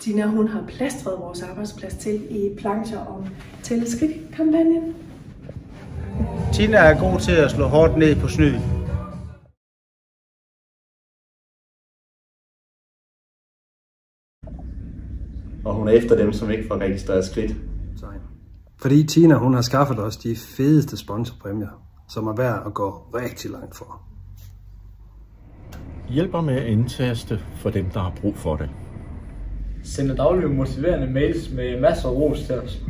Tina, hun har plastret vores arbejdsplads til i plancher om Tælle Skridt-kampagnen. Tina er god til at slå hårdt ned på snyd. Og hun er efter dem, som ikke får registreret skridt. Fordi Tina, hun har skaffet os de fedeste sponsorpræmier, som er værd at gå rigtig langt for. Hjælper med at indtaste for dem, der har brug for det. Sender daglige motiverende mails med masser af ros til os.